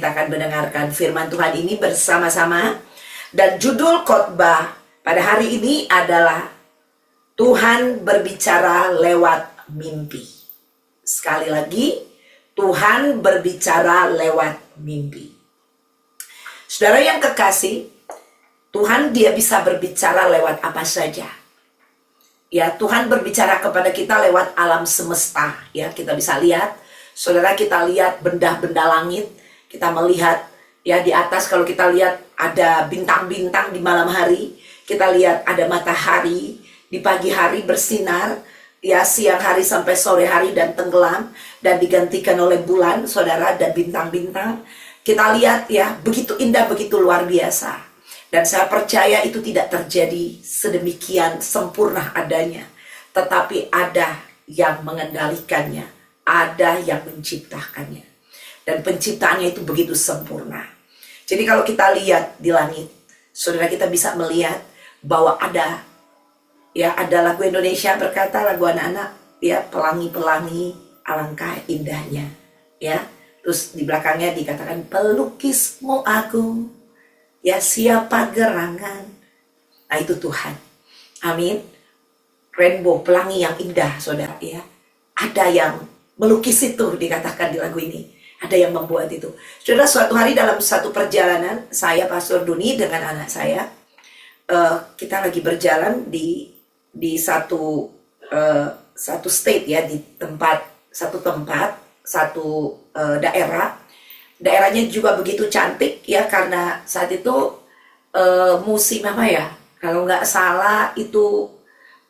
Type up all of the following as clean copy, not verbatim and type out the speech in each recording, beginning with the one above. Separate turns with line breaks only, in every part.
Kita akan mendengarkan firman Tuhan ini bersama-sama. Dan judul khotbah pada hari ini adalah Tuhan berbicara lewat mimpi. Sekali lagi, Tuhan berbicara lewat mimpi. Saudara yang kekasih, Tuhan dia bisa berbicara lewat apa saja. Ya, Tuhan berbicara kepada kita lewat alam semesta. Ya, kita bisa lihat, saudara, kita lihat benda-benda langit. Kita melihat ya di atas, kalau kita lihat ada bintang-bintang di malam hari, kita lihat ada matahari di pagi hari bersinar, ya siang hari sampai sore hari dan tenggelam dan digantikan oleh bulan, saudara, dan bintang-bintang. Kita lihat ya begitu indah, begitu luar biasa. Dan saya percaya itu tidak terjadi sedemikian sempurna adanya, tetapi ada yang mengendalikannya, ada yang menciptakannya. Dan penciptaannya itu begitu sempurna. Jadi kalau kita lihat di langit, saudara, kita bisa melihat bahwa ada lagu Indonesia berkata, lagu anak-anak, ya, pelangi-pelangi alangkah indahnya, ya. Terus di belakangnya dikatakan pelukismu agung, ya siapa gerangan. Nah itu Tuhan. Amin. Rainbow, pelangi yang indah, saudara, ya. Ada yang melukis itu, dikatakan di lagu ini. Ada yang membuat itu. Saudara, suatu hari dalam satu perjalanan, saya, Pastor Duni, dengan anak saya, kita lagi berjalan di satu state, ya, di satu daerah. Daerahnya juga begitu cantik, ya, karena saat itu musim apa ya? Kalau nggak salah itu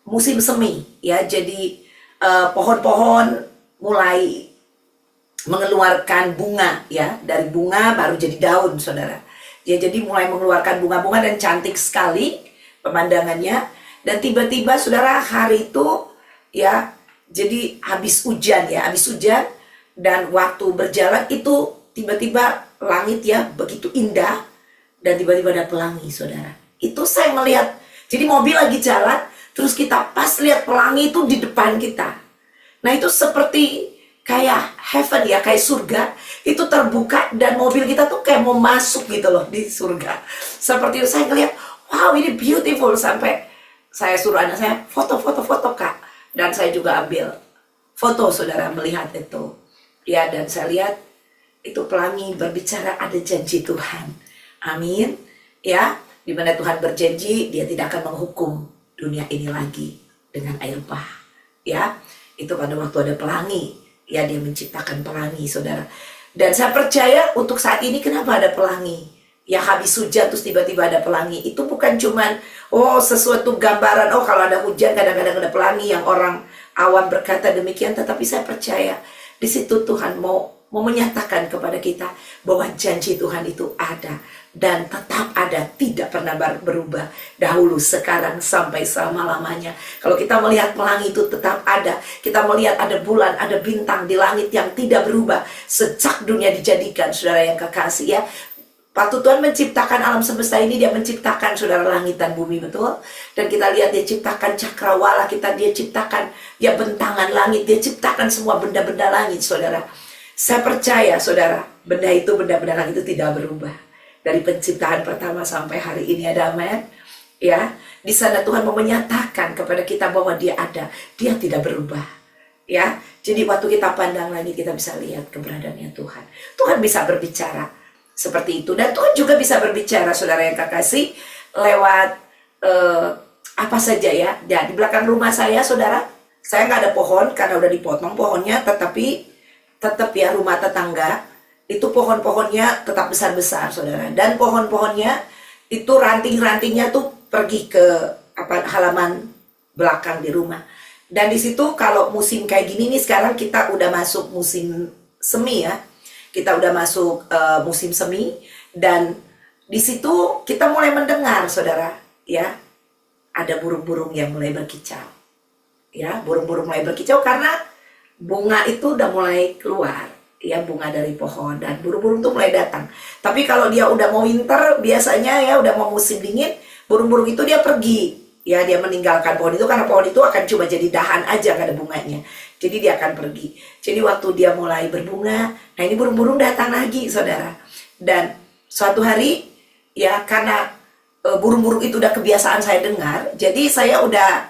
musim semi, ya. Jadi pohon-pohon mulai mengeluarkan bunga, ya, dari bunga baru jadi daun, saudara. Ya, jadi mulai mengeluarkan bunga-bunga dan cantik sekali pemandangannya. Dan tiba-tiba, saudara, hari itu, ya, jadi habis hujan, dan waktu berjalan itu tiba-tiba langit, ya, begitu indah dan tiba-tiba ada pelangi, saudara. Itu saya melihat, jadi mobil lagi jalan, terus kita pas lihat pelangi itu di depan kita. Nah itu seperti kayak heaven, ya, kayak surga itu terbuka dan mobil kita tuh kayak mau masuk gitu loh di surga. Seperti itu saya ngeliat, wow, ini beautiful, sampai saya suruh anak saya foto Kak, dan saya juga ambil foto, saudara, melihat itu, ya. Dan saya lihat itu pelangi berbicara, ada janji Tuhan, amin, ya, dimana Tuhan berjanji dia tidak akan menghukum dunia ini lagi dengan air bah, ya. Itu pada waktu ada pelangi, ya, dia menciptakan pelangi, saudara. Dan saya percaya untuk saat ini kenapa ada pelangi, ya, habis hujan terus tiba-tiba ada pelangi. Itu bukan cuman sesuatu gambaran, kalau ada hujan kadang-kadang ada pelangi yang orang awam berkata demikian. Tetapi saya percaya di situ Tuhan mau menyatakan kepada kita bahwa janji Tuhan itu ada dan tetap ada, tidak pernah berubah, dahulu, sekarang, sampai selama-lamanya. Kalau kita melihat pelangi itu tetap ada, kita melihat ada bulan, ada bintang di langit yang tidak berubah sejak dunia dijadikan, saudara yang kekasih, ya. Waktu Tuhan menciptakan alam semesta ini, dia menciptakan, saudara, langit dan bumi, betul. Dan kita lihat dia ciptakan cakrawala kita, dia ciptakan, ya, bentangan langit, dia ciptakan semua benda-benda langit, saudara. Saya percaya, saudara, benda-benda langit itu tidak berubah dari penciptaan pertama sampai hari ini, ada amin, ya. Di sana Tuhan mau menyatakan kepada kita bahwa dia ada, dia tidak berubah, ya. Jadi waktu kita pandang langit, kita bisa lihat keberadaannya Tuhan. Tuhan bisa berbicara seperti itu, dan Tuhan juga bisa berbicara, saudara yang kekasih, lewat apa saja, ya. Ya, di belakang rumah saya, saudara, saya nggak ada pohon karena udah dipotong pohonnya, tetapi tetap, ya, rumah tetangga itu pohon-pohonnya tetap besar-besar, saudara. Dan pohon-pohonnya itu ranting-rantingnya tuh pergi ke halaman belakang di rumah. Dan di situ kalau musim kayak gini nih, sekarang kita udah masuk musim semi, ya. Kita udah masuk musim semi, dan di situ kita mulai mendengar, saudara, ya, ada burung-burung yang mulai berkicau. Ya, burung-burung mulai berkicau karena bunga itu udah mulai keluar, ya, bunga dari pohon, dan burung-burung tuh mulai datang. Tapi kalau dia udah mau winter, biasanya, ya, udah mau musim dingin, burung-burung itu dia pergi, ya, dia meninggalkan pohon itu karena pohon itu akan cuma jadi dahan aja, gak ada bunganya. Jadi dia akan pergi. Jadi waktu dia mulai berbunga, nah ini burung-burung datang lagi, saudara. Dan suatu hari ya karena burung-burung itu udah kebiasaan saya dengar, jadi saya udah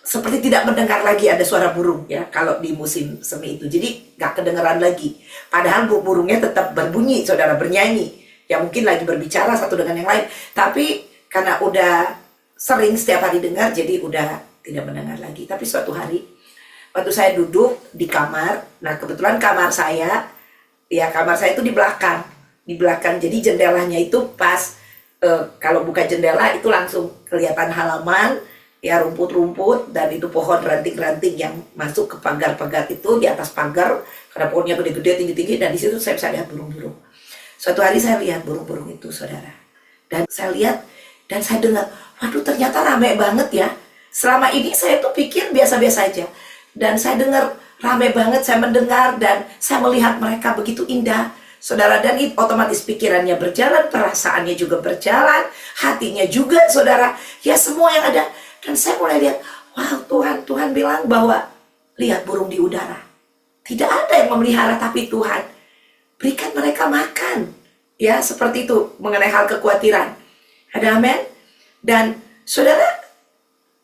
seperti tidak mendengar lagi ada suara burung ya kalau di musim semi itu. Jadi nggak kedengeran lagi. Padahal burungnya tetap berbunyi, saudara, bernyanyi. Ya mungkin lagi berbicara satu dengan yang lain. Tapi karena udah sering setiap hari dengar, jadi udah tidak mendengar lagi. Tapi suatu hari, waktu saya duduk di kamar, nah kebetulan kamar saya itu di belakang. Di belakang, jadi jendelanya itu pas, kalau buka jendela itu langsung kelihatan halaman, ya rumput-rumput, dan itu pohon ranting-ranting yang masuk ke pagar-pagar itu di atas pagar karena pohonnya gede-gede tinggi-tinggi, dan di situ saya bisa lihat burung-burung. Suatu hari saya lihat burung-burung itu, saudara, dan saya lihat dan saya dengar, waduh ternyata rame banget ya. Selama ini saya tuh pikir biasa-biasa aja, dan saya dengar rame banget, saya mendengar dan saya melihat mereka begitu indah, saudara, dan itu otomatis pikirannya berjalan, perasaannya juga berjalan, hatinya juga, saudara, ya semua yang ada. Dan saya mulai lihat, wow, Tuhan bilang bahwa lihat burung di udara. Tidak ada yang memelihara, tapi Tuhan berikan mereka makan. Ya, seperti itu mengenai hal kekhawatiran. Ada amin? Dan saudara,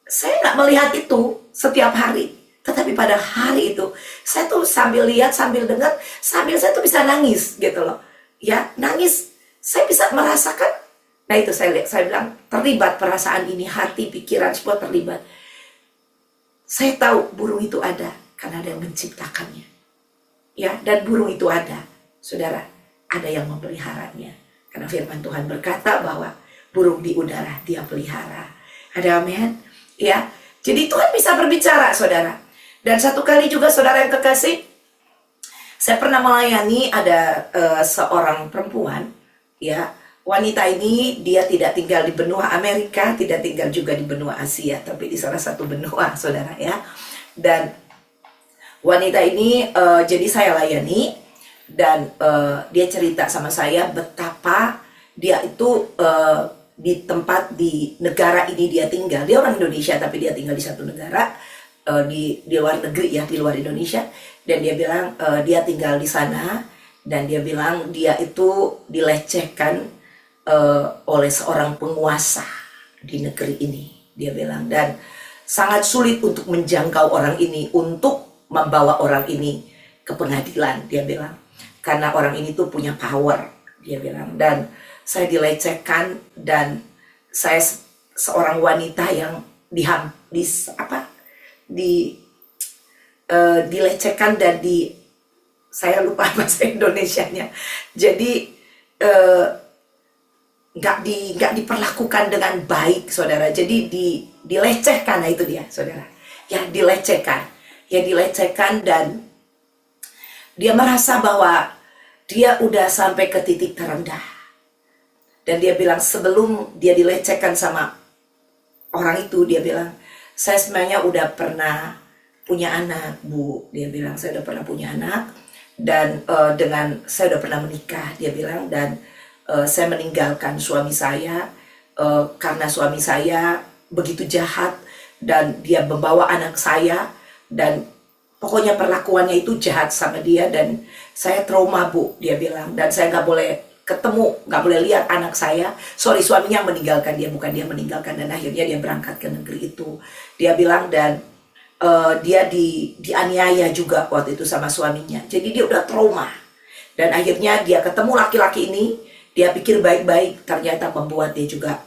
saya nggak melihat itu setiap hari. Tetapi pada hari itu, saya tuh sambil lihat, sambil dengar, sambil saya tuh bisa nangis gitu loh. Ya, nangis. Saya bisa merasakan. Nah itu saya bilang terlibat perasaan ini, hati, pikiran, semua terlibat. Saya tahu burung itu ada karena ada yang menciptakannya. Ya, dan burung itu ada, saudara, ada yang memeliharanya. Karena firman Tuhan berkata bahwa burung di udara dia pelihara. Ada amin? Ya, jadi Tuhan bisa berbicara, saudara. Dan satu kali juga, saudara yang kekasih, saya pernah melayani ada seorang perempuan, ya. Wanita ini dia tidak tinggal di benua Amerika, tidak tinggal juga di benua Asia, tapi di salah satu benua, saudara ya. Dan wanita ini jadi saya layani, dan dia cerita sama saya betapa dia itu di tempat, di negara ini dia tinggal. Dia orang Indonesia tapi dia tinggal di satu negara di luar negeri ya, di luar Indonesia. Dan dia bilang dia tinggal di sana, dan dia bilang dia itu dilecehkan oleh seorang penguasa di negeri ini, dia bilang, dan sangat sulit untuk menjangkau orang ini, untuk membawa orang ini ke pengadilan, dia bilang, karena orang ini tuh punya power, dia bilang. Dan saya dilecehkan, dan saya seorang wanita yang dilecehkan dan saya lupa bahasa Indonesianya, jadi nggak diperlakukan dengan baik, saudara. Jadi dilecehkan, nah itu dia, saudara. Ya dilecehkan, dan dia merasa bahwa dia udah sampai ke titik terendah. Dan dia bilang sebelum dia dilecehkan sama orang itu, dia bilang, saya sebenarnya udah pernah punya anak, Bu. Dia bilang, saya udah pernah punya anak, dan saya udah pernah menikah, dia bilang, dan saya meninggalkan suami saya karena suami saya begitu jahat, dan dia membawa anak saya, dan pokoknya perlakuannya itu jahat sama dia, dan saya trauma, Bu, dia bilang, dan saya nggak boleh ketemu, nggak boleh lihat anak saya. Suaminya meninggalkan dia, bukan dia meninggalkan, dan akhirnya dia berangkat ke negeri itu, dia bilang. Dan dia dianiaya juga waktu itu sama suaminya, jadi dia udah trauma. Dan akhirnya dia ketemu laki-laki ini, dia pikir baik-baik, ternyata membuat dia juga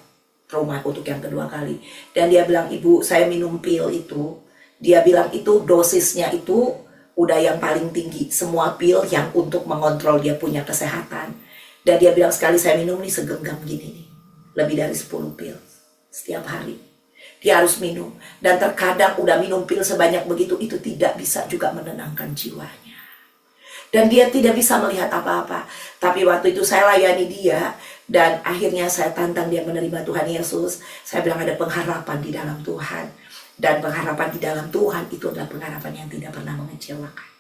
trauma untuk yang kedua kali. Dan dia bilang, Ibu, saya minum pil itu, dia bilang itu dosisnya itu udah yang paling tinggi, semua pil yang untuk mengontrol dia punya kesehatan. Dan dia bilang, sekali saya minum nih segenggam gini nih, lebih dari 10 pil setiap hari dia harus minum. Dan terkadang udah minum pil sebanyak begitu, itu tidak bisa juga menenangkan jiwanya, dan dia tidak bisa melihat apa-apa. Tapi waktu itu saya layani dia, dan akhirnya saya tantang dia menerima Tuhan Yesus. Saya bilang ada pengharapan di dalam Tuhan, dan pengharapan di dalam Tuhan itu adalah pengharapan yang tidak pernah mengecewakan.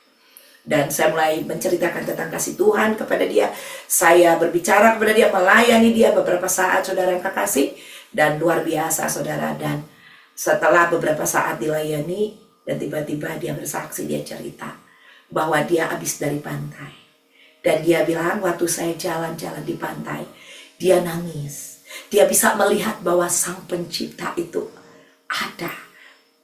Dan saya mulai menceritakan tentang kasih Tuhan kepada dia. Saya berbicara kepada dia, melayani dia beberapa saat, saudara yang kekasih, dan luar biasa, saudara. Dan setelah beberapa saat dilayani, dan tiba-tiba dia bersaksi, dia cerita bahwa dia habis dari pantai, Dan dia bilang waktu saya jalan-jalan di pantai, dia nangis. Dia bisa melihat bahwa Sang Pencipta itu ada.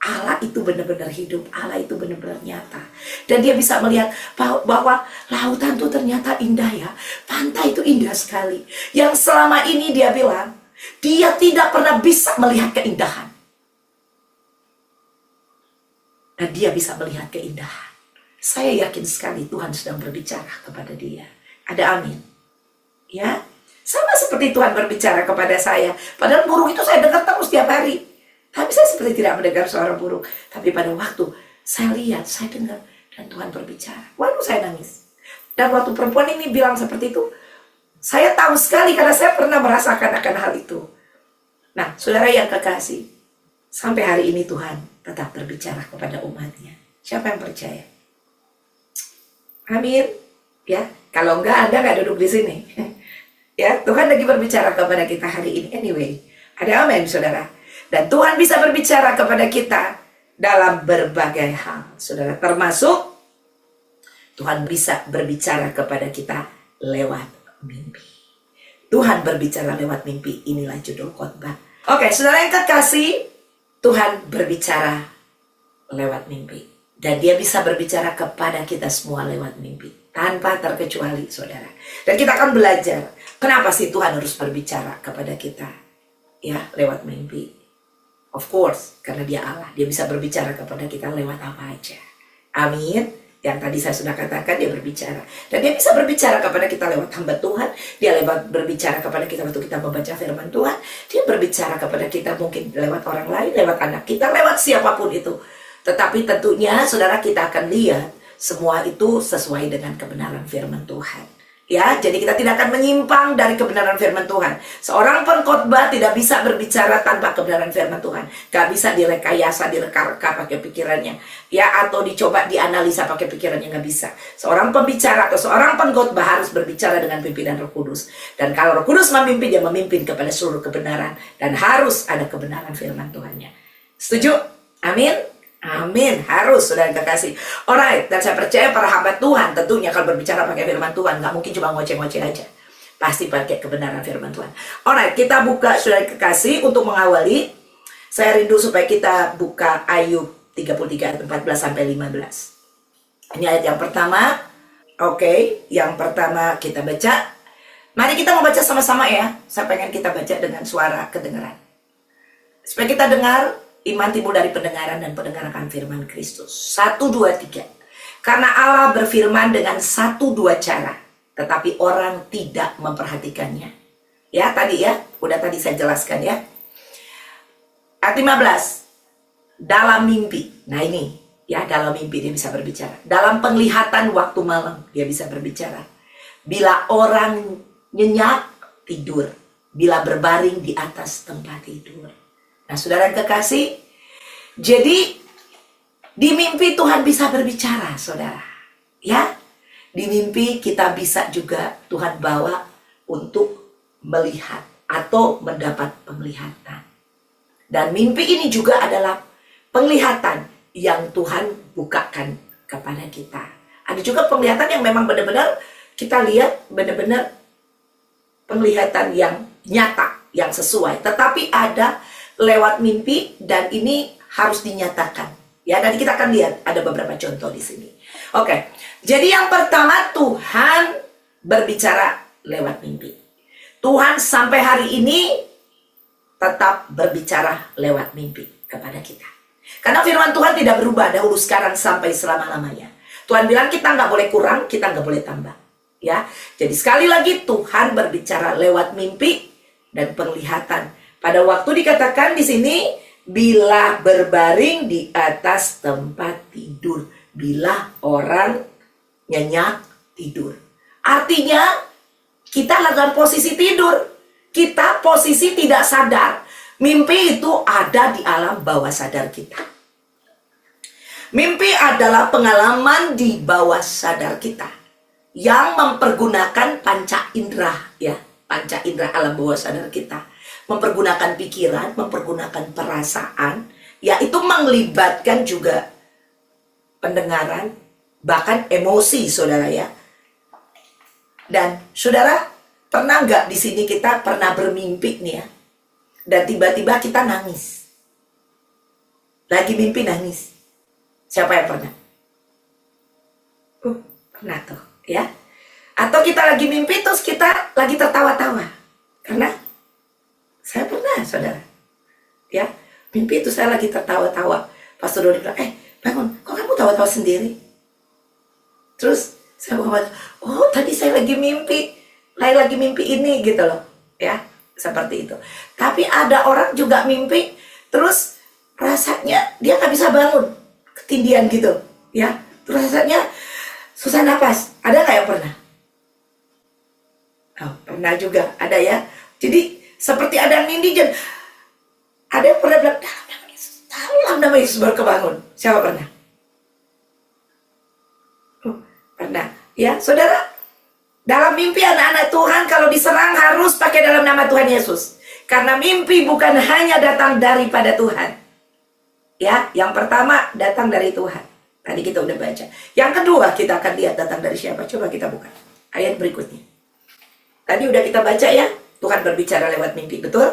Allah itu benar-benar hidup, Allah itu benar-benar nyata. Dan dia bisa melihat bahwa lautan itu ternyata indah ya. Pantai itu indah sekali. Yang selama ini dia bilang, dia tidak pernah bisa melihat keindahan. Dan dia bisa melihat keindahan. Saya yakin sekali Tuhan sedang berbicara kepada dia. Ada amin. Ya, sama seperti Tuhan berbicara kepada saya. Padahal burung itu saya dengar terus tiap hari. Tapi saya seperti tidak mendengar suara burung. Tapi pada waktu saya lihat, saya dengar, dan Tuhan berbicara. Waduh, saya nangis. Dan waktu perempuan ini bilang seperti itu, saya tahu sekali karena saya pernah merasakan akan hal itu. Nah, saudara yang kekasih, sampai hari ini Tuhan tetap berbicara kepada umatnya. Siapa yang percaya? Amin. Ya, kalau enggak, Anda enggak duduk di sini. Ya, Tuhan lagi berbicara kepada kita hari ini. Anyway, ada amin, saudara. Dan Tuhan bisa berbicara kepada kita dalam berbagai hal, saudara. Termasuk Tuhan bisa berbicara kepada kita lewat mimpi. Tuhan berbicara lewat mimpi. Inilah judul khotbah. Oke, saudara yang kekasih, Tuhan berbicara lewat mimpi. Dan dia bisa berbicara kepada kita semua lewat mimpi. Tanpa terkecuali, saudara. Dan kita akan belajar, kenapa sih Tuhan harus berbicara kepada kita? Ya, lewat mimpi. Of course, karena dia Allah. Dia bisa berbicara kepada kita lewat apa aja. Amin. Yang tadi saya sudah katakan, dia berbicara. Dan dia bisa berbicara kepada kita lewat hamba Tuhan. Dia berbicara kepada kita waktu kita membaca firman Tuhan. Dia berbicara kepada kita mungkin lewat orang lain, lewat anak kita, lewat siapapun itu. Tetapi tentunya saudara, kita akan lihat semua itu sesuai dengan kebenaran firman Tuhan. Ya, jadi kita tidak akan menyimpang dari kebenaran firman Tuhan. Seorang pengkhotbah tidak bisa berbicara tanpa kebenaran firman Tuhan. Gak bisa direkayasa, direka-reka pakai pikirannya. Ya, atau dicoba dianalisa pakai pikirannya, gak bisa. Seorang pembicara atau seorang pengkhotbah harus berbicara dengan pimpinan Roh Kudus. Dan kalau Roh Kudus memimpin, dia memimpin kepada seluruh kebenaran. Dan harus ada kebenaran firman Tuhannya. Setuju? Amin? Amin, harus, saudara yang kekasih. Alright, dan saya percaya para hamba Tuhan tentunya kalau berbicara pakai firman Tuhan, nggak mungkin cuma ngoceh-ngoceh aja. Pasti pakai kebenaran firman Tuhan. Alright, kita buka, saudara yang kekasih, untuk mengawali. Saya rindu supaya kita buka Ayub 33 ayat 14 sampai 15. Ini ayat yang pertama. Oke, yang pertama kita baca. Mari kita membaca sama-sama ya. Saya pengen kita baca dengan suara kedengaran. Supaya kita dengar. Iman timbul dari pendengaran dan pendengaran akan firman Kristus. 1, 2, 3. Karena Allah berfirman dengan 1, 2 cara, tetapi orang tidak memperhatikannya. Ya, tadi ya, udah tadi saya jelaskan ya. Ayat 15. Dalam mimpi. Nah ini, ya dalam mimpi dia bisa berbicara. Dalam penglihatan waktu malam dia bisa berbicara. Bila orang nyenyak, tidur. Bila berbaring di atas tempat tidur. Nah, saudara yang kekasih, jadi di mimpi Tuhan bisa berbicara, saudara. Ya, di mimpi kita bisa juga Tuhan bawa untuk melihat atau mendapat penglihatan. Dan mimpi ini juga adalah penglihatan yang Tuhan bukakan kepada kita. Ada juga penglihatan yang memang benar-benar kita lihat, benar-benar penglihatan yang nyata, yang sesuai. Tetapi ada lewat mimpi dan ini harus dinyatakan. Ya, dan kita akan lihat ada beberapa contoh di sini. Oke. Jadi yang pertama, Tuhan berbicara lewat mimpi. Tuhan sampai hari ini tetap berbicara lewat mimpi kepada kita. Karena firman Tuhan tidak berubah dahulu, sekarang, sampai selama-lamanya. Tuhan bilang kita nggak boleh kurang, kita nggak boleh tambah. Ya, jadi sekali lagi Tuhan berbicara lewat mimpi dan penglihatan. Pada waktu dikatakan di sini, bila berbaring di atas tempat tidur. Bila orang nyenyak, tidur. Artinya, kita dalam posisi tidur. Kita posisi tidak sadar. Mimpi itu ada di alam bawah sadar kita. Mimpi adalah pengalaman di bawah sadar kita. Yang mempergunakan panca indera, ya. Panca indera alam bawah sadar kita. Mempergunakan pikiran, mempergunakan perasaan, yaitu melibatkan juga pendengaran, bahkan emosi, saudara ya. Dan saudara, pernah nggak di sini kita pernah bermimpi nih ya, dan tiba-tiba kita nangis, lagi mimpi nangis? Siapa yang pernah? Pernah tuh ya. Atau kita lagi mimpi terus kita lagi tertawa-tawa. Karena saya pernah, saudara, ya, mimpi itu saya lagi tertawa-tawa. Pastor Dodi bilang, bangun, kok kamu tawa-tawa sendiri? Terus saya buka, oh tadi saya lagi mimpi ini gitu loh, ya, seperti itu. Tapi ada orang juga mimpi, terus rasanya dia nggak bisa bangun, ketindian gitu, ya, terus rasanya susah napas. Ada nggak yang pernah? Oh, pernah juga, ada ya. Jadi seperti ada yang nindih, ada yang pernah bilang, dalam nama Yesus baru kebangun. Siapa pernah? Pernah. Ya, saudara, dalam mimpi anak-anak Tuhan kalau diserang harus pakai dalam nama Tuhan Yesus. Karena mimpi bukan hanya datang daripada Tuhan. Ya, yang pertama datang dari Tuhan. Tadi kita udah baca. Yang kedua kita akan lihat datang dari siapa. Coba kita buka ayat berikutnya. Tadi udah kita baca ya, Tuhan berbicara lewat mimpi, betul?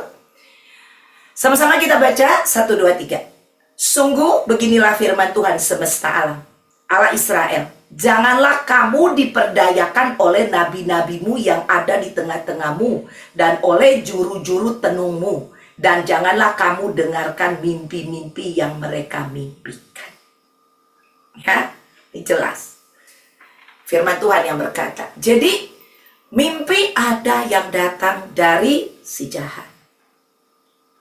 Sama-sama kita baca 1, 2, 3. Sungguh beginilah firman Tuhan semesta alam, Allah Israel. Janganlah kamu diperdayakan oleh nabi-nabimu yang ada di tengah-tengahmu dan oleh juru-juru tenungmu. Dan janganlah kamu dengarkan mimpi-mimpi yang mereka mimpikan. Ya, ini jelas. Firman Tuhan yang berkata. Jadi, mimpi ada yang datang dari si jahat.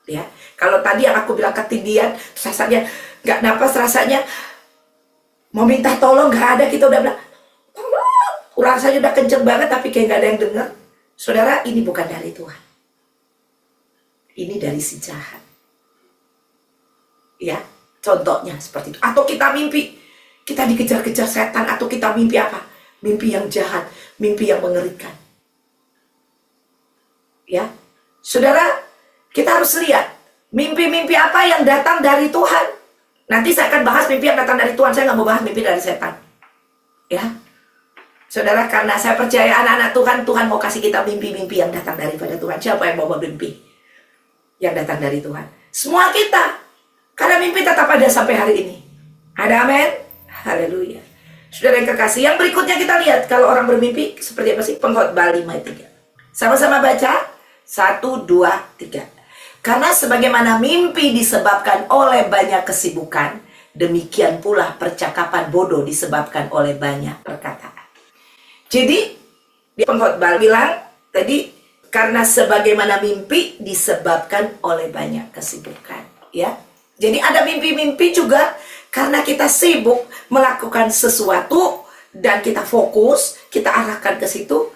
Ya, kalau tadi yang aku bilang ketindian, rasanya nggak napas, rasanya mau minta tolong nggak ada, kita udah bilang tolong, rasanya udah kenceng banget tapi kayak nggak ada yang dengar. Saudara, ini bukan dari Tuhan, ini dari si jahat. Ya, contohnya seperti itu. Atau kita mimpi kita dikejar-kejar setan, atau kita mimpi apa? Mimpi yang jahat, mimpi yang mengerikan. Ya, saudara, kita harus lihat mimpi-mimpi apa yang datang dari Tuhan. Nanti saya akan bahas mimpi yang datang dari Tuhan. Saya nggak mau bahas mimpi dari setan. Ya, saudara, karena saya percaya anak-anak Tuhan, Tuhan mau kasih kita mimpi-mimpi yang datang daripada Tuhan. Siapa yang mau mimpi yang datang dari Tuhan? Semua kita. Karena mimpi tetap ada sampai hari ini. Ada, amin? Haleluya. Saudara yang kekasih, yang berikutnya kita lihat kalau orang bermimpi seperti apa sih? Pengkhotbah 5 ayat 3. Sama-sama baca. 1, 2, 3. Karena sebagaimana mimpi disebabkan oleh banyak kesibukan, demikian pula percakapan bodoh disebabkan oleh banyak perkataan. Jadi, di pengkhotbah bilang tadi, karena sebagaimana mimpi disebabkan oleh banyak kesibukan, ya. Jadi ada mimpi-mimpi juga karena kita sibuk melakukan sesuatu dan kita fokus, kita arahkan ke situ,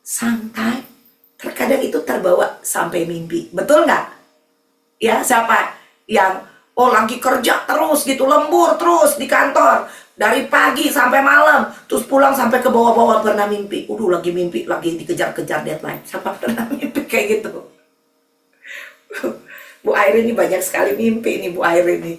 santai. Terkadang itu terbawa sampai mimpi. Betul nggak? Ya, siapa yang lagi kerja terus gitu, lembur terus di kantor dari pagi sampai malam, terus pulang sampai ke bawah-bawah pernah mimpi. Lagi mimpi, lagi dikejar-kejar deadline. Siapa pernah mimpi kayak gitu? Bu Air ini banyak sekali mimpi ini, Bu Air ini.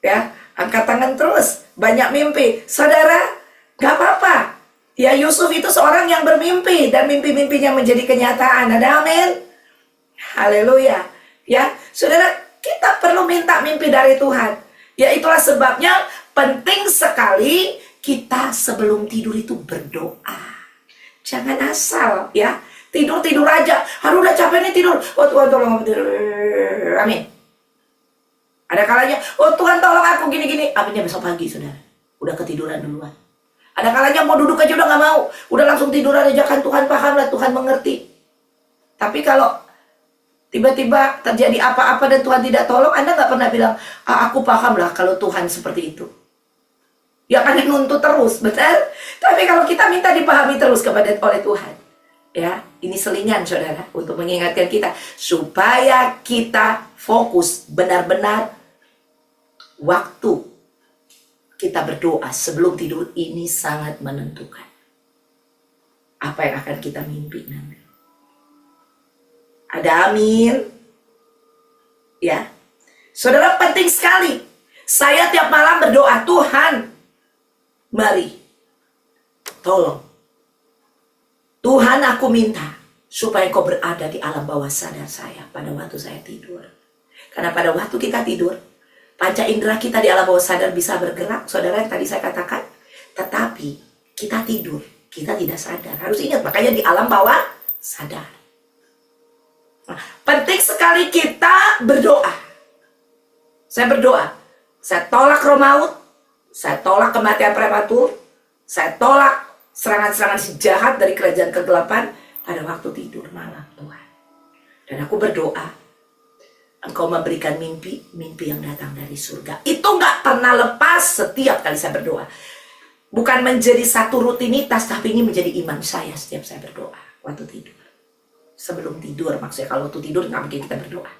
Ya, angkat tangan terus, banyak mimpi. Saudara, gak apa-apa. Ya, Yusuf itu seorang yang bermimpi dan mimpi-mimpinya menjadi kenyataan. Ada amin? Haleluya. Ya, saudara, kita perlu minta mimpi dari Tuhan. Ya, itulah sebabnya penting sekali kita sebelum tidur itu berdoa. Jangan asal, ya. Tidur-tidur aja. Harus udah capek nih tidur. Oh Tuhan tolong aku tidur. Amin. Ada kalanya, oh Tuhan tolong aku gini-gini. Aminnya besok pagi, saudara. Udah ketiduran duluan. Ada kalanya mau duduk aja udah gak mau. Udah langsung tiduran aja, kan Tuhan paham lah, Tuhan mengerti. Tapi kalau tiba-tiba terjadi apa-apa dan Tuhan tidak tolong, Anda gak pernah bilang, aku paham lah kalau Tuhan seperti itu. Ya kan nuntut terus, betul? Tapi kalau kita minta dipahami terus oleh Tuhan. Ya, ini selingan saudara untuk mengingatkan kita supaya kita fokus benar-benar waktu kita berdoa sebelum tidur ini sangat menentukan apa yang akan kita mimpi nanti. Ada amin? Ya, saudara, penting sekali. Saya tiap malam berdoa, Tuhan, mari, tolong. Tuhan, aku minta supaya Engkau berada di alam bawah sadar saya pada waktu saya tidur. Karena pada waktu kita tidur, panca indera kita di alam bawah sadar bisa bergerak, saudara, yang tadi saya katakan. Tetapi kita tidur, kita tidak sadar. Harus ingat, makanya di alam bawah sadar. Nah, penting sekali kita berdoa. Saya berdoa. Saya tolak roh maut. Saya tolak kematian prematur. Saya tolak serangan-serangan si jahat dari kerajaan kegelapan pada waktu tidur malam, Tuhan. Dan aku berdoa, Engkau memberikan mimpi yang datang dari surga. Itu gak pernah lepas setiap kali saya berdoa. Bukan menjadi satu rutinitas, tapi ini menjadi iman saya setiap saya berdoa waktu tidur. Sebelum tidur, maksudnya kalau waktu tidur gak mungkin kita berdoa.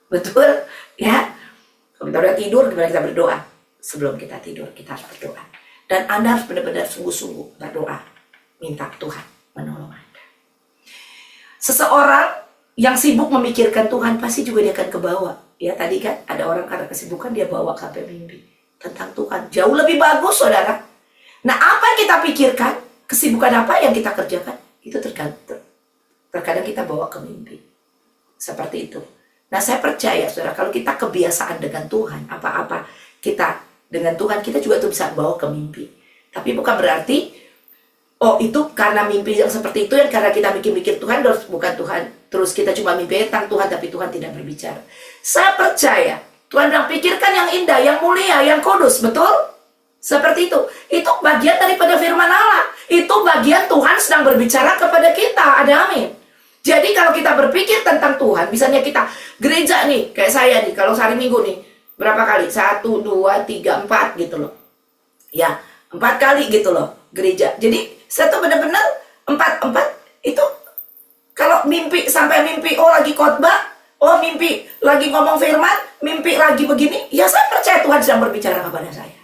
Betul? Ya? Kalau kita udah tidur, gimana kita berdoa? Sebelum kita tidur, kita harus berdoa. Dan Anda harus benar-benar sungguh-sungguh berdoa. Minta Tuhan menolong Anda. Seseorang yang sibuk memikirkan Tuhan, pasti juga dia akan ke bawah. Ya, tadi kan ada orang karena kesibukan, dia bawa sampai mimpi tentang Tuhan. Jauh lebih bagus, saudara. Nah, apa yang kita pikirkan, kesibukan apa yang kita kerjakan, itu tergantung. Terkadang kita bawa ke mimpi. Seperti itu. Nah, saya percaya, saudara, kalau kita kebiasaan dengan Tuhan, apa-apa kita dengan Tuhan, kita juga tuh bisa bawa ke mimpi. Tapi bukan berarti, oh itu karena mimpi yang seperti itu, yang karena kita mikir-mikir Tuhan, bukan Tuhan. Terus kita cuma mimpi tentang Tuhan, tapi Tuhan tidak berbicara. Saya percaya, Tuhan yang pikirkan yang indah, yang mulia, yang kudus, betul? Seperti itu. Itu bagian daripada firman Allah. Itu bagian Tuhan sedang berbicara kepada kita. Ada amin. Jadi kalau kita berpikir tentang Tuhan, misalnya kita gereja nih, kayak saya nih, kalau hari Minggu nih, berapa kali? 1, 2, 3, 4 gitu loh. Ya, 4 kali gitu loh gereja. Jadi saya tuh benar-benar 4 itu kalau mimpi sampai mimpi, oh lagi khotbah, oh mimpi lagi ngomong firman, mimpi lagi begini, ya saya percaya Tuhan sedang berbicara kepada saya.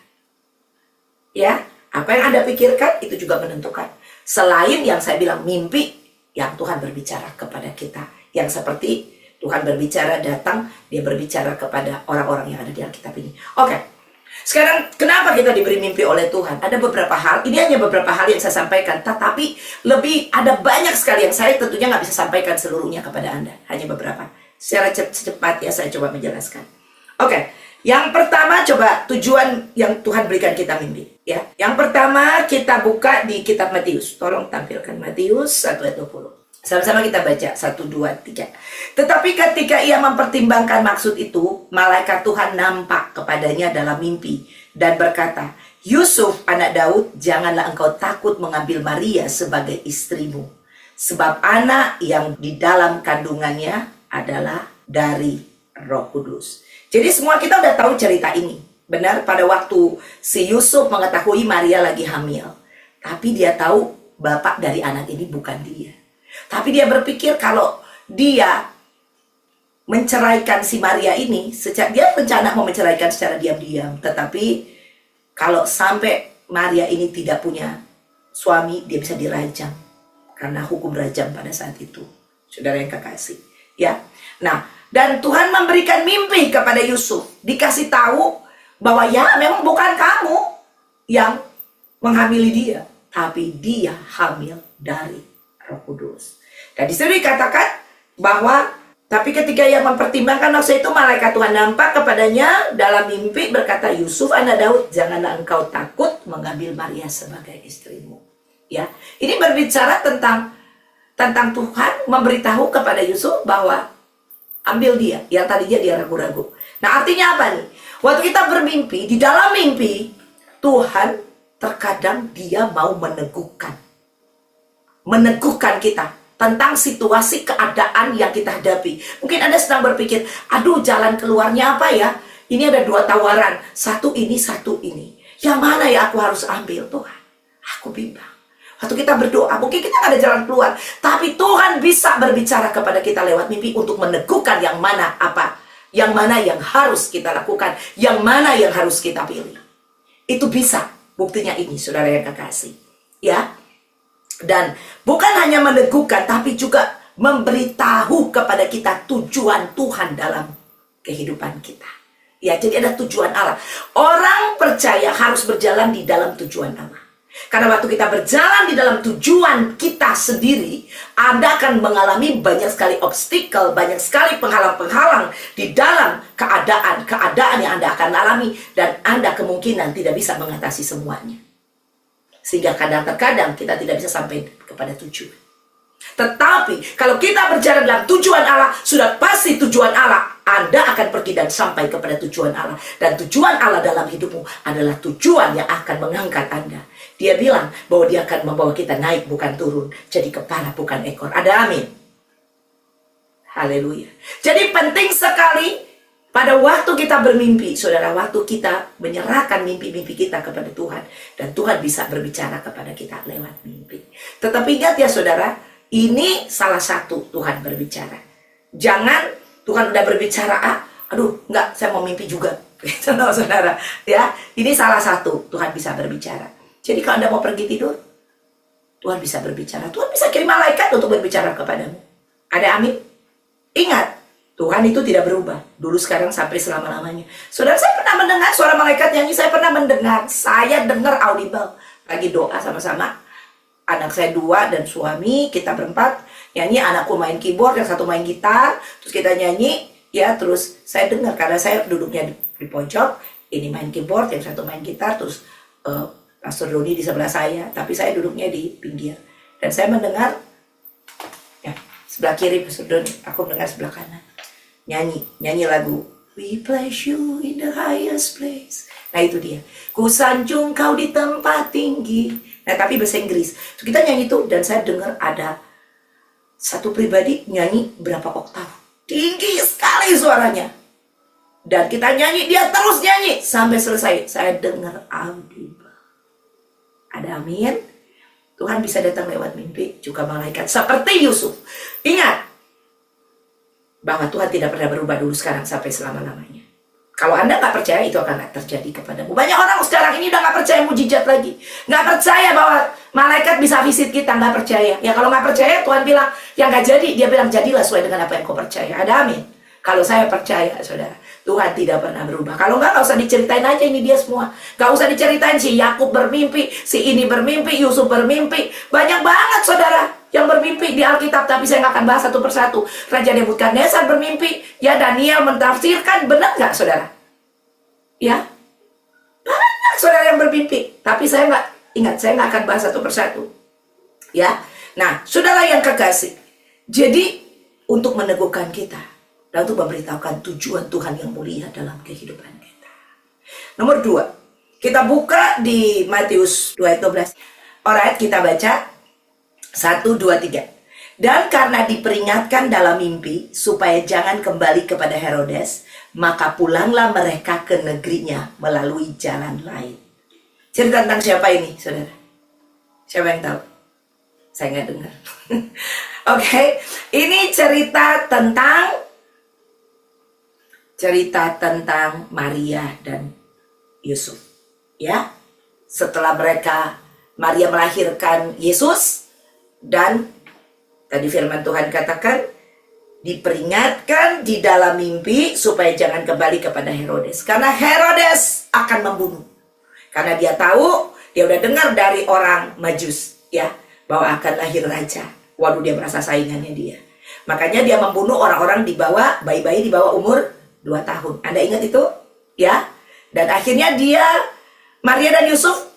Ya, apa yang Anda pikirkan itu juga menentukan. Selain yang saya bilang mimpi yang Tuhan berbicara kepada kita, yang seperti Tuhan berbicara datang, dia berbicara kepada orang-orang yang ada di Alkitab ini. Oke, sekarang kenapa kita diberi mimpi oleh Tuhan? Ada beberapa hal, ini hanya beberapa hal yang saya sampaikan, tetapi lebih ada banyak sekali yang saya tentunya nggak bisa sampaikan seluruhnya kepada Anda. Hanya beberapa. Secara cepat ya saya coba menjelaskan. Oke, yang pertama coba tujuan yang Tuhan berikan kita mimpi. Ya, yang pertama kita buka di kitab Matius. Tolong tampilkan Matius 1 ayat 20. Sama-sama kita baca 1, 2, 3. Tetapi ketika ia mempertimbangkan maksud itu, malaikat Tuhan nampak kepadanya dalam mimpi dan berkata, Yusuf anak Daud, janganlah engkau takut mengambil Maria sebagai istrimu, sebab anak yang di dalam kandungannya adalah dari Roh Kudus. Jadi semua kita udah tahu cerita ini. Benar, pada waktu si Yusuf mengetahui Maria lagi hamil, tapi dia tahu bapak dari anak ini bukan dia. Tapi dia berpikir kalau dia menceraikan si Maria ini, dia rencana mau menceraikan secara diam-diam. Tetapi kalau sampai Maria ini tidak punya suami, dia bisa dirajam. Karena hukum rajam pada saat itu. Saudara yang kekasih. Ya. Nah, dan Tuhan memberikan mimpi kepada Yusuf. Dikasih tahu bahwa ya memang bukan kamu yang menghamili dia. Tapi dia hamil dari Roh Kudus. Dan di sini dikatakan bahwa tapi ketika ia mempertimbangkan waktu itu malaikat Tuhan nampak kepadanya dalam mimpi berkata, Yusuf anak Daud, janganlah engkau takut mengambil Maria sebagai istrimu. Ya, ini berbicara tentang Tuhan memberitahu kepada Yusuf bahwa ambil dia, yang tadinya dia ragu-ragu. Nah, artinya apa nih? Waktu kita bermimpi, di dalam mimpi Tuhan terkadang dia mau meneguhkan kita tentang situasi keadaan yang kita hadapi. Mungkin Anda sedang berpikir, aduh jalan keluarnya apa ya? Ini ada 2 tawaran, satu ini. Yang mana ya aku harus ambil Tuhan? Aku bimbang. Waktu kita berdoa, mungkin kita nggak ada jalan keluar, tapi Tuhan bisa berbicara kepada kita lewat mimpi untuk meneguhkan yang mana yang harus kita lakukan, yang mana yang harus kita pilih. Itu bisa, buktinya ini, saudara yang kekasih. Ya, dan bukan hanya meneguhkan, tapi juga memberitahu kepada kita tujuan Tuhan dalam kehidupan kita. Ya, jadi ada tujuan Allah. Orang percaya harus berjalan di dalam tujuan Allah. Karena waktu kita berjalan di dalam tujuan kita sendiri, Anda akan mengalami banyak sekali obstacle, banyak sekali penghalang-penghalang di dalam keadaan yang Anda akan alami. Dan Anda kemungkinan tidak bisa mengatasi semuanya. Sehingga kadang-kadang kita tidak bisa sampai kepada tujuan. Tetapi kalau kita berjalan dalam tujuan Allah, sudah pasti tujuan Allah, Anda akan pergi dan sampai kepada tujuan Allah. Dan tujuan Allah dalam hidupmu adalah tujuan yang akan mengangkat Anda. Dia bilang bahwa dia akan membawa kita naik bukan turun, jadi kepala bukan ekor. Ada amin? Haleluya. Jadi penting sekali pada waktu kita bermimpi, saudara, waktu kita menyerahkan mimpi-mimpi kita kepada Tuhan, dan Tuhan bisa berbicara kepada kita lewat mimpi. Tetapi ingat ya saudara, ini salah satu Tuhan berbicara. Jangan Tuhan udah berbicara, aduh, enggak, saya mau mimpi juga. No, saudara, ya, ini salah satu Tuhan bisa berbicara. Jadi kalau Anda mau pergi tidur, Tuhan bisa berbicara. Tuhan bisa kirim malaikat untuk berbicara kepadamu. Ada amin? Ingat, Tuhan itu tidak berubah. Dulu, sekarang, sampai selama-lamanya. Saudara, saya pernah mendengar suara malaikat nyanyi. Saya pernah mendengar. Saya dengar audible. Lagi doa sama-sama. Anak saya 2 dan suami, kita berempat. Nyanyi, anakku main keyboard, yang satu main gitar. Terus kita nyanyi. Ya, terus saya dengar. Karena saya duduknya di pojok. Ini main keyboard, yang satu main gitar. Terus Pastor Doni di sebelah saya, tapi saya duduknya di pinggir. Dan saya mendengar, ya, sebelah kiri Pastor Doni, aku mendengar sebelah kanan. Nyanyi lagu, We place you in the highest place. Nah itu dia, ku sanjung kau di tempat tinggi. Nah tapi bahasa Inggris. So, kita nyanyi itu, dan saya dengar ada satu pribadi nyanyi berapa oktav. Tinggi sekali suaranya. Dan kita nyanyi, dia terus nyanyi sampai selesai. Saya dengar audible. Ada amin? Tuhan bisa datang lewat mimpi, juga malaikat. Seperti Yusuf. Ingat, bahwa Tuhan tidak pernah berubah dulu, sekarang, sampai selama-lamanya. Kalau Anda nggak percaya, itu akan terjadi kepadamu. Banyak orang sekarang ini udah nggak percaya mujizat lagi. Nggak percaya bahwa malaikat bisa visit kita, nggak percaya. Ya kalau nggak percaya, Tuhan bilang, yang nggak jadi, dia bilang, jadilah sesuai dengan apa yang kau percaya. Ada amin? Kalau saya percaya, saudara, Tuhan tidak pernah berubah. Kalau nggak usah diceritain aja ini dia semua. Nggak usah diceritain si Yakub bermimpi, si ini bermimpi, Yusuf bermimpi. Banyak banget saudara yang bermimpi di Alkitab, tapi saya nggak akan bahas satu persatu. Raja Nebukadnezar bermimpi, ya Daniel mentafsirkan, benar nggak saudara? Ya, banyak saudara yang bermimpi. Tapi saya nggak akan bahas satu persatu. Ya, nah saudara yang kekasih. Jadi untuk meneguhkan kita, dan untuk memberitahukan tujuan Tuhan yang mulia dalam kehidupan kita. Nomor 2, kita buka di Matius 2:12. Alright, kita baca 1, 2, 3. Dan karena diperingatkan dalam mimpi supaya jangan kembali kepada Herodes, maka pulanglah mereka ke negerinya melalui jalan lain. Cerita tentang siapa ini, saudara? Siapa yang tahu? Saya nggak dengar. Oke, ini cerita tentang Maria dan Yusuf. Ya, setelah Maria melahirkan Yesus, dan tadi firman Tuhan katakan diperingatkan di dalam mimpi supaya jangan kembali kepada Herodes, karena Herodes akan membunuh. Karena dia tahu, dia udah dengar dari orang Majus, ya, bahwa akan lahir raja. Waduh, dia merasa saingannya dia. Makanya dia membunuh orang-orang bayi-bayi di bawah umur 2 tahun. Anda ingat itu? Ya. Dan akhirnya Maria dan Yusuf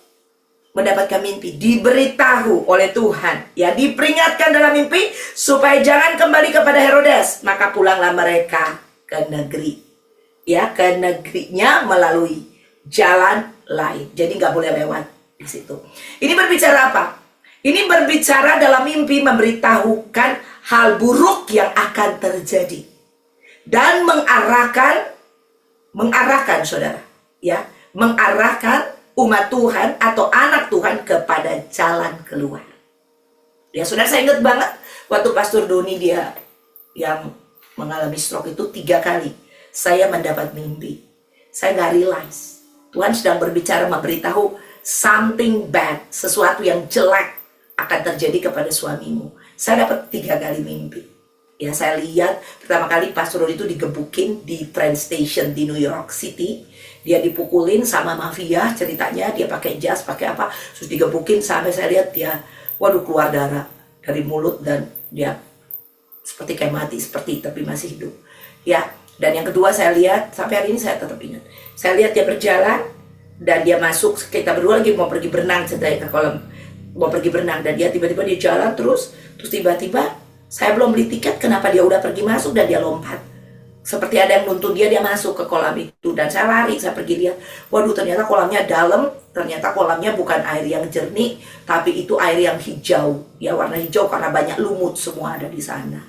mendapatkan mimpi, diberitahu oleh Tuhan, ya, diperingatkan dalam mimpi supaya jangan kembali kepada Herodes, maka pulanglah mereka ke negeri, ya, ke negerinya melalui jalan lain. Jadi nggak boleh lewat di situ. Ini berbicara apa? Ini berbicara dalam mimpi memberitahukan hal buruk yang akan terjadi dan mengarahkan saudara, ya, mengarahkan umat Tuhan atau anak Tuhan kepada jalan keluar. Ya, saudara, saya ingat banget waktu Pastor Doni dia yang mengalami stroke itu 3 kali. Saya mendapat mimpi. Saya nggak realize Tuhan sedang berbicara, memberitahu something bad, sesuatu yang jelek akan terjadi kepada suamimu. Saya dapat 3 kali mimpi. Ya, saya lihat pertama kali Pastor Doni itu digebukin di train station di New York City. Dia dipukulin sama mafia, ceritanya dia pakai jas, pakai apa, terus digebukin sampai saya lihat dia, waduh, keluar darah dari mulut dan dia seperti kayak mati, seperti tapi masih hidup. Ya, dan yang kedua saya lihat, sampai hari ini saya tetap ingat. Saya lihat dia berjalan dan dia masuk, kita berdua lagi mau pergi berenang, ceritanya ke kolam, mau pergi berenang, dan dia tiba-tiba dia jalan terus tiba-tiba saya belum beli tiket, kenapa dia udah pergi masuk dan dia lompat. Seperti ada yang nuntun dia masuk ke kolam itu. Dan saya lari, saya pergi lihat. Waduh, ternyata kolamnya dalam. Ternyata kolamnya bukan air yang jernih, tapi itu air yang hijau. Ya, warna hijau karena banyak lumut semua ada di sana.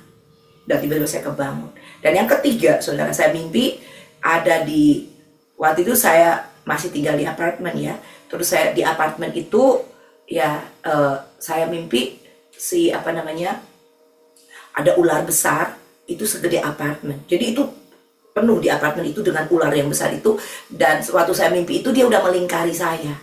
Dan tiba-tiba saya kebangun. Dan yang ketiga, saudara, saya mimpi ada di... Waktu itu saya masih tinggal di apartemen ya. Terus saya di apartemen itu, ya saya mimpi si apa namanya, ada ular besar. Itu segede apartemen. Jadi itu penuh di apartemen itu dengan ular yang besar itu. Dan waktu saya mimpi itu dia udah melingkari saya.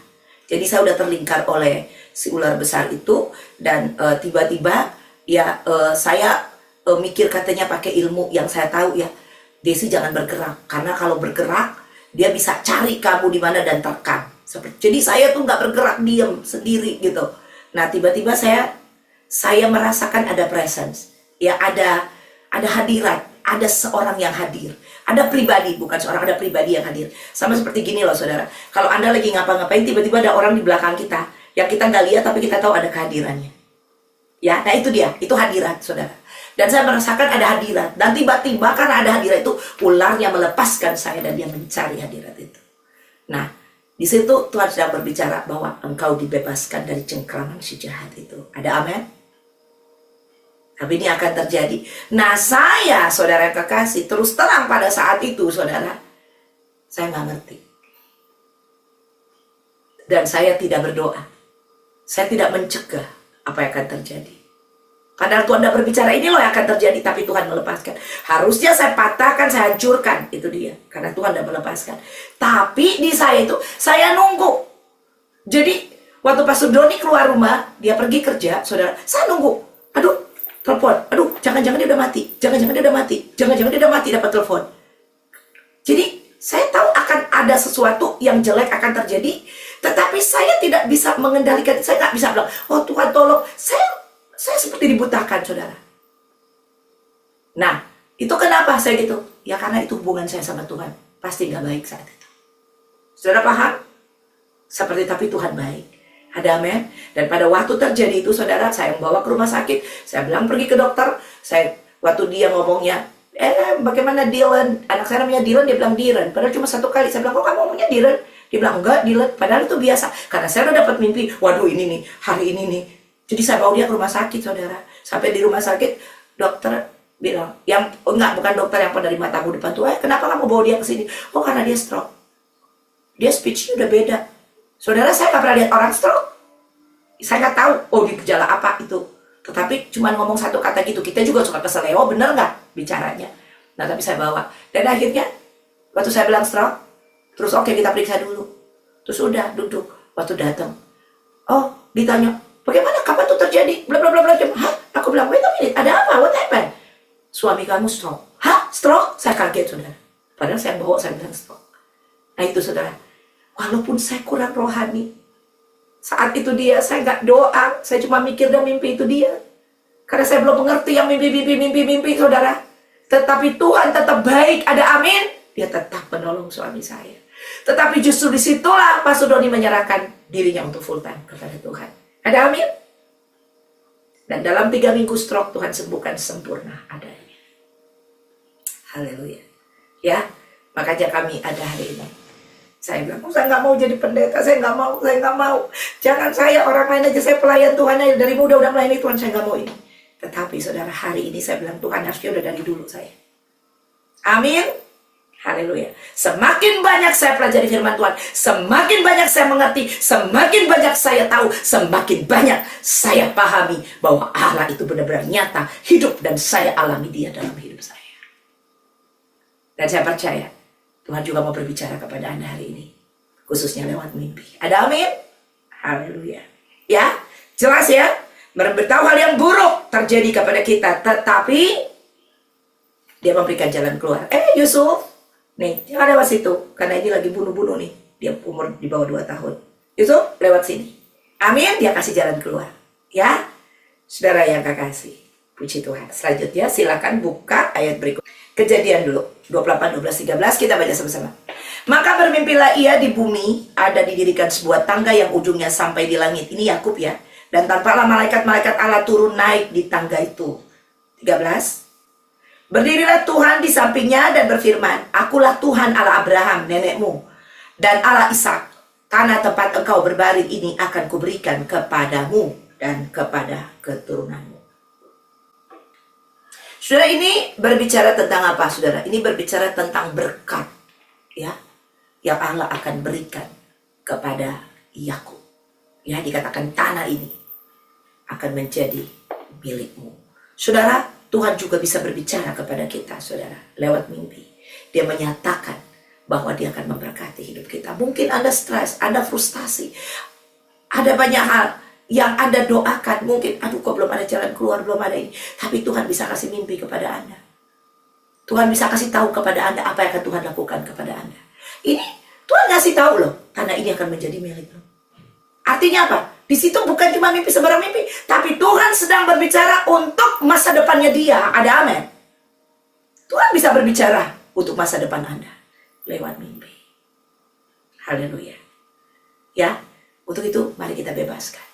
Jadi saya udah terlingkar oleh si ular besar itu. Dan tiba-tiba ya saya mikir katanya pakai ilmu yang saya tahu ya. Desi jangan bergerak. Karena kalau bergerak dia bisa cari kamu di mana dan terkam. Jadi saya tuh nggak bergerak, diam sendiri gitu. Nah tiba-tiba saya merasakan ada presence. Ya ada hadirat, ada seorang yang hadir, ada pribadi, bukan seorang, ada pribadi yang hadir. Sama seperti gini loh saudara, kalau Anda lagi ngapa-ngapain tiba-tiba ada orang di belakang kita yang kita nggak lihat tapi kita tahu ada kehadirannya. Ya, nah itu dia, itu hadirat saudara. Dan saya merasakan ada hadirat, dan tiba-tiba karena ada hadirat itu ularnya melepaskan saya dan dia mencari hadirat itu. Nah di situ Tuhan sedang berbicara bahwa engkau dibebaskan dari cengkraman si jahat itu. Ada amin? Tapi ini akan terjadi. Nah saya, saudara yang kekasih, terus terang pada saat itu, saudara, saya nggak ngerti. Dan saya tidak berdoa. Saya tidak mencegah apa yang akan terjadi. Padahal Tuhan tidak berbicara, ini loh yang akan terjadi, tapi Tuhan melepaskan. Harusnya saya patahkan, saya hancurkan. Itu dia, karena Tuhan tidak melepaskan. Tapi di saya itu, saya nunggu. Jadi, waktu Pastor Doni keluar rumah, dia pergi kerja, saudara, saya nunggu. Aduh, telepon, aduh, jangan-jangan dia udah mati, jangan-jangan dia udah mati, jangan-jangan dia udah mati, dapat telepon. Jadi saya tahu akan ada sesuatu yang jelek akan terjadi, tetapi saya tidak bisa mengendalikan. Saya nggak bisa bilang, oh Tuhan tolong, saya seperti dibutakan, saudara. Nah, itu kenapa saya gitu? Ya karena itu hubungan saya sama Tuhan pasti nggak baik saat itu. Saudara paham? Seperti tapi Tuhan baik. Ada amin. Dan pada waktu terjadi itu saudara, saya membawa ke rumah sakit. Saya bilang pergi ke dokter. Waktu dia ngomongnya, bagaimana Dylan? Anak saya namanya Dylan, dia bilang Dylan. Padahal cuma satu kali. Saya bilang, kok kamu ngomongnya Dylan? Dia bilang, enggak Dylan. Padahal itu biasa. Karena saya udah dapat mimpi. Waduh ini nih, hari ini nih. Jadi saya bawa dia ke rumah sakit saudara. Sampai di rumah sakit, dokter bilang, bukan dokter yang penerima tamu depan tuh. Kenapa kamu bawa dia ke sini? Oh karena dia stroke. Dia speech-nya udah beda. Saudara, saya nggak pernah lihat orang stroke. Saya nggak tahu, oh di gejala apa itu. Tetapi cuma ngomong satu kata gitu. Kita juga suka keseleo, bener nggak bicaranya? Nah tapi saya bawa. Dan akhirnya, waktu saya bilang stroke, terus oke, kita periksa dulu. Terus udah duduk. Waktu datang, oh ditanya, bagaimana, kapan tuh terjadi? Bla bla bla bla. Hah? Aku bilang, wait a minute, ada apa? What happened? Suami kamu stroke. Hah? Stroke? Saya kaget saudara. Padahal saya bawa, saya bilang stroke. Nah itu saudara. Walaupun saya kurang rohani, saat itu saya nggak doa, saya cuma mikir dan mimpi itu dia. Karena saya belum mengerti yang mimpi, saudara. Tetapi Tuhan tetap baik, ada amin. Dia tetap menolong suami saya. Tetapi justru disitulah Pastor Doni menyerahkan dirinya untuk full time kepada Tuhan. Ada amin. Dan dalam 3 minggu stroke Tuhan sembuhkan sempurna adanya. Haleluya. Ya, makanya kami ada hari ini. Saya bilang, saya nggak mau jadi pendeta, saya nggak mau. Jangan saya, orang lain aja, saya pelayan Tuhan aja. Dari muda udah melayani Tuhan, saya nggak mau ini. Tetapi saudara, hari ini saya bilang, Tuhan harusnya udah dari dulu saya. Amin. Haleluya. Semakin banyak saya pelajari firman Tuhan, semakin banyak saya mengerti, semakin banyak saya tahu, semakin banyak saya pahami bahwa Allah itu benar-benar nyata, hidup, dan saya alami dia dalam hidup saya. Dan saya percaya, Tuhan juga mau berbicara kepada Anda hari ini. Khususnya lewat mimpi. Ada amin? Haleluya. Ya, jelas ya. Memberitahu hal yang buruk terjadi kepada kita. Tetapi, Dia memberikan jalan keluar. Yusuf, nih jangan lewat situ, karena ini lagi bunuh-bunuh nih. Dia umur di bawah 2 tahun. Yusuf, lewat sini. Amin, dia kasih jalan keluar. Ya, saudara yang kekasih. Puji Tuhan. Selanjutnya silakan buka ayat berikut. Kejadian dulu. 28, 12, 13 kita baca sama-sama. Maka bermimpilah ia di bumi, ada didirikan sebuah tangga yang ujungnya sampai di langit. Ini Yakub ya. Dan tampaklah malaikat-malaikat Allah turun naik di tangga itu. 13. Berdirilah Tuhan di sampingnya dan berfirman, Akulah Tuhan Allah Abraham, nenekmu, dan Allah Ishak. Tanah tempat engkau berbaring ini akan kuberikan kepadamu dan kepada keturunanmu. Saudara, ini berbicara tentang apa, saudara? Ini berbicara tentang berkat, ya, yang Allah akan berikan kepada Yakub. Ya, dikatakan tanah ini akan menjadi milikmu. Saudara, Tuhan juga bisa berbicara kepada kita, saudara, lewat mimpi. Dia menyatakan bahwa dia akan memberkati hidup kita. Mungkin Anda stres, Anda frustasi, ada banyak hal yang Anda doakan. Mungkin, aduh kok belum ada jalan keluar, belum ada ini. Tapi Tuhan bisa kasih mimpi kepada Anda. Tuhan bisa kasih tahu kepada Anda apa yang akan Tuhan lakukan kepada Anda. Ini Tuhan ngasih tahu loh, tanah ini akan menjadi milikmu. Artinya apa? Di situ bukan cuma mimpi sebarang mimpi, tapi Tuhan sedang berbicara untuk masa depannya dia. Ada amin. Tuhan bisa berbicara untuk masa depan Anda lewat mimpi. Haleluya. Ya, untuk itu mari kita bebaskan.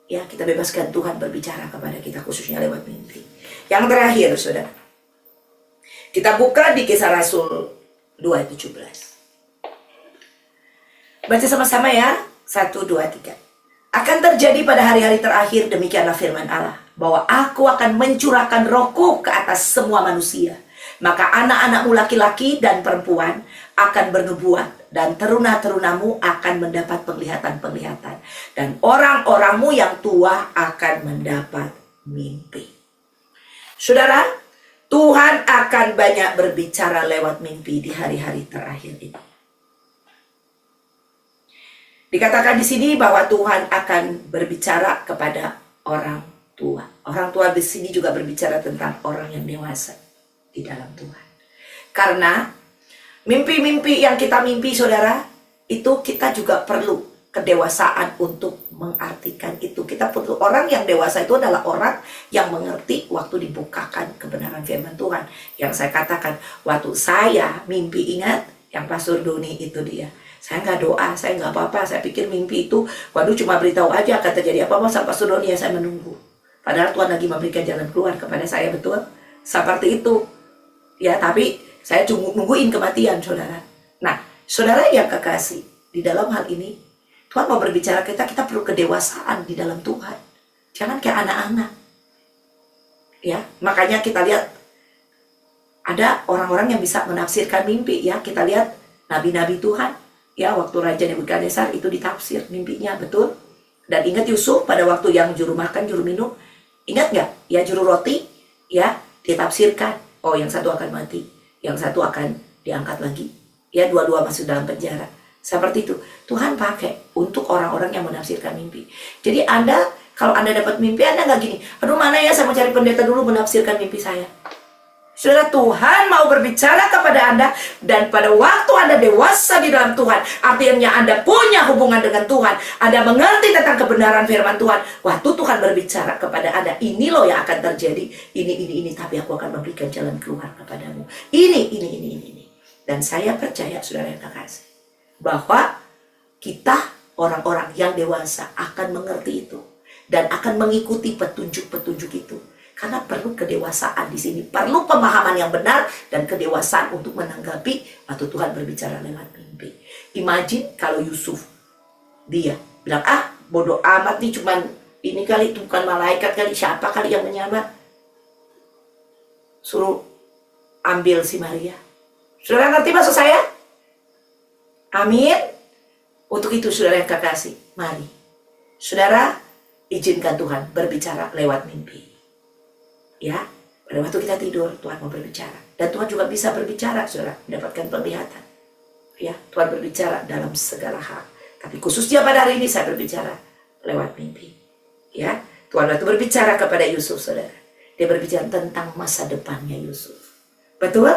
Ya, kita bebaskan Tuhan berbicara kepada kita khususnya lewat mimpi. Yang terakhir, saudara. Kita buka di Kisah Rasul 2:17. Baca sama-sama ya. 1, 2, 3. Akan terjadi pada hari-hari terakhir, demikianlah firman Allah, bahwa aku akan mencurahkan rohku ke atas semua manusia. Maka anak-anakmu laki-laki dan perempuan akan bernubuat, dan teruna-terunamu akan mendapat penglihatan-penglihatan, dan orang-orangmu yang tua akan mendapat mimpi. Saudara, Tuhan akan banyak berbicara lewat mimpi di hari-hari terakhir ini. Dikatakan di sini bahwa Tuhan akan berbicara kepada orang tua. Orang tua di sini juga berbicara tentang orang yang dewasa di dalam Tuhan. Karena mimpi-mimpi yang kita mimpi, saudara, itu kita juga perlu kedewasaan untuk mengartikan itu. Kita perlu, orang yang dewasa itu adalah orang yang mengerti waktu dibukakan kebenaran firman Tuhan. Yang saya katakan, waktu saya mimpi, ingat yang Pastor Doni itu dia. Saya nggak doa, saya nggak apa-apa. Saya pikir mimpi itu, waduh cuma beritahu aja akan terjadi apa-apa sama Pastor Doni, ya saya menunggu. Padahal Tuhan lagi memberikan jalan keluar kepada saya, betul? Seperti itu. Ya, tapi saya cuma nungguin kematian, saudara. Nah, saudara yang kekasih, di dalam hal ini, Tuhan mau berbicara kita perlu kedewasaan di dalam Tuhan. Jangan kayak anak-anak. Ya, makanya kita lihat, ada orang-orang yang bisa menafsirkan mimpi, ya. Kita lihat nabi-nabi Tuhan. Ya, waktu Raja Nebukadnezar itu ditafsir mimpinya, betul. Dan ingat Yusuf pada waktu yang juru makan, juru minum, ingat nggak? Ya, juru roti, ya, ditafsirkan. Oh, yang satu akan mati, yang satu akan diangkat lagi. Ya, dua-dua masuk dalam penjara. Seperti itu. Tuhan pakai untuk orang-orang yang menafsirkan mimpi. Jadi Anda, kalau Anda dapat mimpi, Anda nggak gini, aduh mana ya, saya mau cari pendeta dulu menafsirkan mimpi saya. Saudara, Tuhan mau berbicara kepada Anda, dan pada waktu Anda dewasa di dalam Tuhan, artinya Anda punya hubungan dengan Tuhan, Anda mengerti tentang kebenaran firman Tuhan, waktu Tuhan berbicara kepada Anda, ini loh yang akan terjadi, ini, tapi aku akan memberikan jalan keluar kepadamu. Ini. Dan saya percaya, saudara yang terkasih, bahwa kita orang-orang yang dewasa akan mengerti itu, dan akan mengikuti petunjuk-petunjuk itu. Karena perlu kedewasaan di sini, perlu pemahaman yang benar dan kedewasaan untuk menanggapi waktu Tuhan berbicara lewat mimpi. Imagine kalau Yusuf, dia bilang, bodoh amat nih, cuman ini kali, itu bukan malaikat kali, siapa kali yang menyamar, suruh ambil si Maria. Saudara ngerti maksud saya? Amin. Untuk itu, saudara yang kekasih, mari saudara izinkan Tuhan berbicara lewat mimpi. Ya, pada waktu kita tidur, Tuhan mau berbicara. Dan Tuhan juga bisa berbicara, saudara, mendapatkan penglihatan. Ya, Tuhan berbicara dalam segala hal. Tapi khususnya pada hari ini saya berbicara lewat mimpi. Ya, Tuhan waktu berbicara kepada Yusuf, saudara. Dia berbicara tentang masa depannya Yusuf. Betul?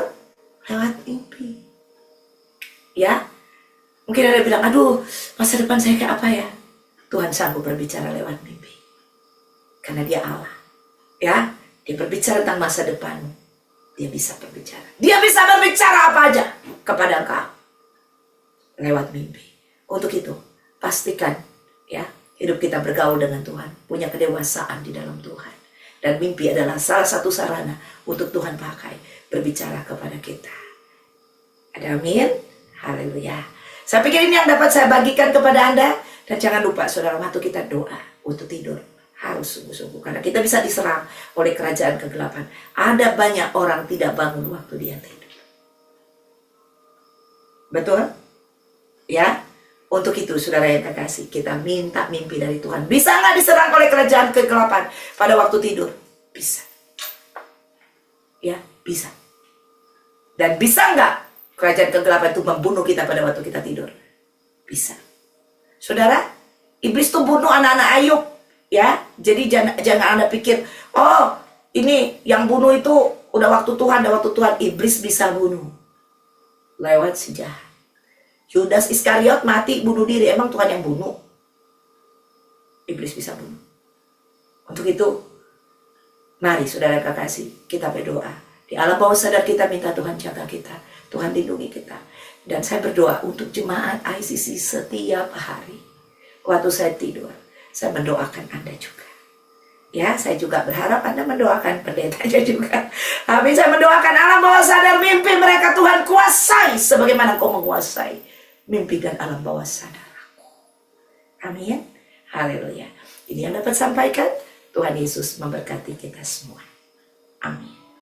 Lewat mimpi. Ya, mungkin ada bilang, aduh, masa depan saya kayak apa ya? Tuhan sanggup berbicara lewat mimpi. Karena dia Allah. Ya, dia berbicara tentang masa depanmu. Dia bisa berbicara. Dia bisa berbicara apa aja kepada engkau. Lewat mimpi. Untuk itu, pastikan ya, hidup kita bergaul dengan Tuhan. Punya kedewasaan di dalam Tuhan. Dan mimpi adalah salah satu sarana untuk Tuhan pakai berbicara kepada kita. Ada amin? Haleluya. Saya pikir ini yang dapat saya bagikan kepada Anda. Dan jangan lupa saudara, waktu kita doa untuk tidur harus sungguh-sungguh. Karena kita bisa diserang oleh kerajaan kegelapan. Ada banyak orang tidak bangun waktu dia tidur. Betul? Ya? Untuk itu saudara yang kekasih, kita minta mimpi dari Tuhan. Bisa nggak diserang oleh kerajaan kegelapan pada waktu tidur? Bisa. Ya, bisa. Dan bisa nggak kerajaan kegelapan itu membunuh kita pada waktu kita tidur? Bisa. Saudara, iblis tuh bunuh anak-anak Ayub. Ya, jadi jangan Anda pikir, oh ini yang bunuh itu udah waktu Tuhan, iblis bisa bunuh lewat si jahat. Yudas Iskariot mati bunuh diri, emang Tuhan yang bunuh? Iblis bisa bunuh. Untuk itu, mari saudara kekasih, kita berdoa. Di alam bawah sadar kita minta Tuhan jaga kita, Tuhan lindungi kita. Dan saya berdoa untuk jemaat ICC setiap hari. Waktu saya tidur, saya mendoakan Anda juga. Ya, saya juga berharap Anda mendoakan pendetanya juga. Tapi saya mendoakan alam bawah sadar mimpi mereka Tuhan kuasai sebagaimana Kau menguasai mimpi dan alam bawah sadar aku. Amin. Haleluya. Ini yang dapat sampaikan. Tuhan Yesus memberkati kita semua. Amin.